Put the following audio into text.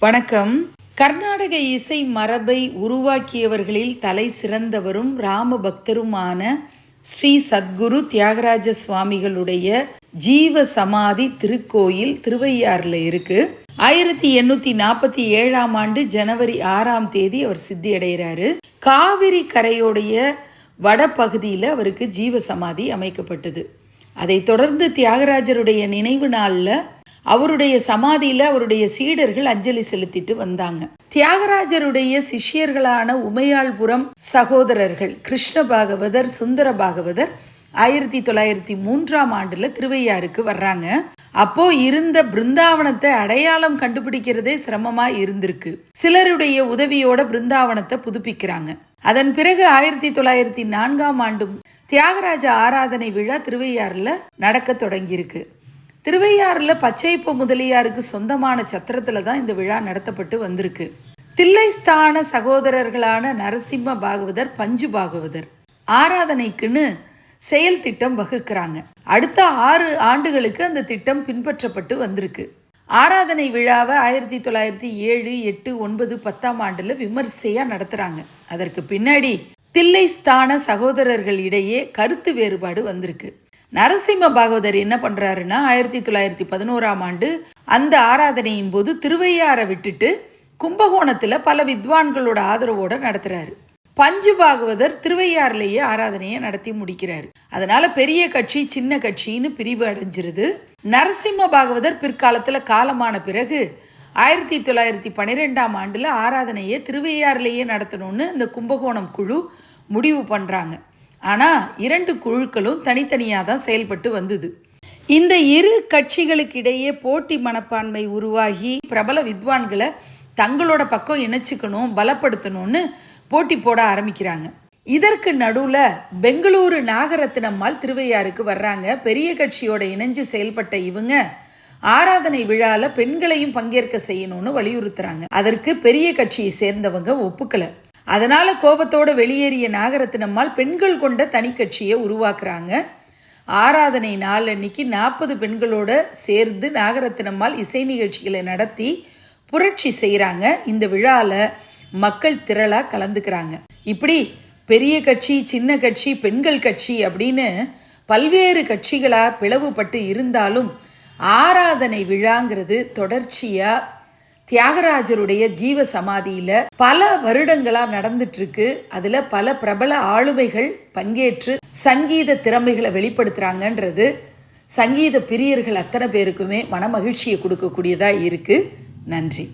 வணக்கம். கர்நாடக இசை மரபை உருவாக்கியவர்களில் தலை சிறந்தவரும் ராம பக்தருமான ஸ்ரீ சத்குரு தியாகராஜ சுவாமிகளுடைய ஜீவ சமாதி திருக்கோயில் திருவையாறுல இருக்கு. 1847 ஜனவரி 6 அவர் சித்தி அடைகிறாரு. காவிரி கரையோடைய வடபகுதியில் அவருக்கு ஜீவ சமாதி அமைக்கப்பட்டது. அதை தொடர்ந்து தியாகராஜருடைய நினைவு நாளில் அவருடைய சமாதியில் அவருடைய சீடர்கள் அஞ்சலி செலுத்திட்டு வந்தாங்க. தியாகராஜருடைய சிஷ்யர்களான உமையாள்புரம் சகோதரர்கள் கிருஷ்ண பாகவதர், சுந்தர பாகவதர் 1903 திருவையாறுக்கு வர்றாங்க. அப்போ இருந்த பிருந்தாவனத்தை அடையாளம் கண்டுபிடிக்கிறதே சிரமமா இருந்திருக்கு. சிலருடைய உதவியோட பிருந்தாவனத்தை புதுப்பிக்கிறாங்க. அதன் பிறகு 1904 தியாகராஜ ஆராதனை விழா திருவையாறுல நடக்க தொடங்கியிருக்கு. திருவையாறுல பச்சையப்ப முதலியாருக்கு சொந்தமான சத்திரத்துல தான் இந்த விழா நடத்தப்பட்டு வந்திருக்கு. தில்லைஸ்தான சகோதரர்களான நரசிம்ம பாகவதர், பஞ்சு பாகவதர் ஆராதனைக்குன்னு செயல் திட்டம் வகுக்கிறாங்க. அடுத்த 6 ஆண்டுகளுக்கு அந்த திட்டம் பின்பற்றப்பட்டு வந்திருக்கு. ஆராதனை விழாவை 1907, 8, 9, 10 விமர்சையா நடத்துறாங்க. அதற்கு பின்னாடி தில்லைஸ்தான சகோதரர்கள் இடையே கருத்து வேறுபாடு வந்திருக்கு. நரசிம்ம பாகவதர் என்ன பண்றாருன்னா 1911 அந்த ஆராதனையின் போது திருவையாரை விட்டுட்டு கும்பகோணத்துல பல வித்வான்களோட ஆதரவோட நடத்துறாரு. பஞ்சு பாகவதர் திருவையாறுலேயே ஆராதனையை நடத்தி முடிக்கிறாரு. அதனால பெரிய கட்சி சின்ன கட்சின்னு பிரிவு அடைஞ்சிருது. நரசிம்ம பாகவதர் பிற்காலத்துல காலமான பிறகு 1912 ஆராதனையை திருவையாறுலேயே நடத்தணும்னு இந்த கும்பகோணம் குழு முடிவு பண்றாங்க. ஆனால் 2 குழுக்களும் தனித்தனியாக தான் செயல்பட்டு வந்தது. இந்த இரு கட்சிகளுக்கு இடையே போட்டி மனப்பான்மை உருவாகி பிரபல வித்வான்களை தங்களோட பக்கம் இணைச்சிக்கணும், பலப்படுத்தணும்னு போட்டி போட ஆரம்பிக்கிறாங்க. இதற்கு நடுவில் பெங்களூரு நாகரத்னம்மாள் திருவையாறுக்கு வர்றாங்க. பெரிய கட்சியோட இணைஞ்சு செயல்பட்ட இவங்க ஆராதனை விழாவில் பெண்களையும் பங்கேற்க செய்யணும்னு வலியுறுத்துறாங்க. அதற்கு பெரிய கட்சியை சேர்ந்தவங்க ஒப்புக்கலை. அதனால கோபத்தோட வெளியேறிய நாகரத்னம்மாள் பெண்கள் கொண்ட தனி கட்சியை உருவாக்குறாங்க. ஆராதனை நாள் அன்னைக்கு 40 பெண்களோட சேர்ந்து நாகரத்னம்மாள் இசை நிகழ்ச்சிகளை நடத்தி புரட்சி செய்கிறாங்க. இந்த விழாவில் மக்கள் திரளாக கலந்துக்கிறாங்க. இப்படி பெரிய கட்சி, சின்ன கட்சி, பெண்கள் கட்சி அப்படின்னு பல்வேறு கட்சிகளாக பிளவுபட்டு இருந்தாலும் ஆராதனை விழாங்கிறது தொடர்ச்சியாக தியாகராஜருடைய ஜீவ சமாதியில் பல வருடங்களா நடந்துட்டு இருக்கு. அதுல பல பிரபல ஆளுமைகள் பங்கேற்று சங்கீத திறமைகளை வெளிப்படுத்துறாங்கன்றது சங்கீத பிரியர்கள் அத்தனை பேருக்குமே மன மகிழ்ச்சியை கொடுக்கக்கூடியதா இருக்கு. நன்றி.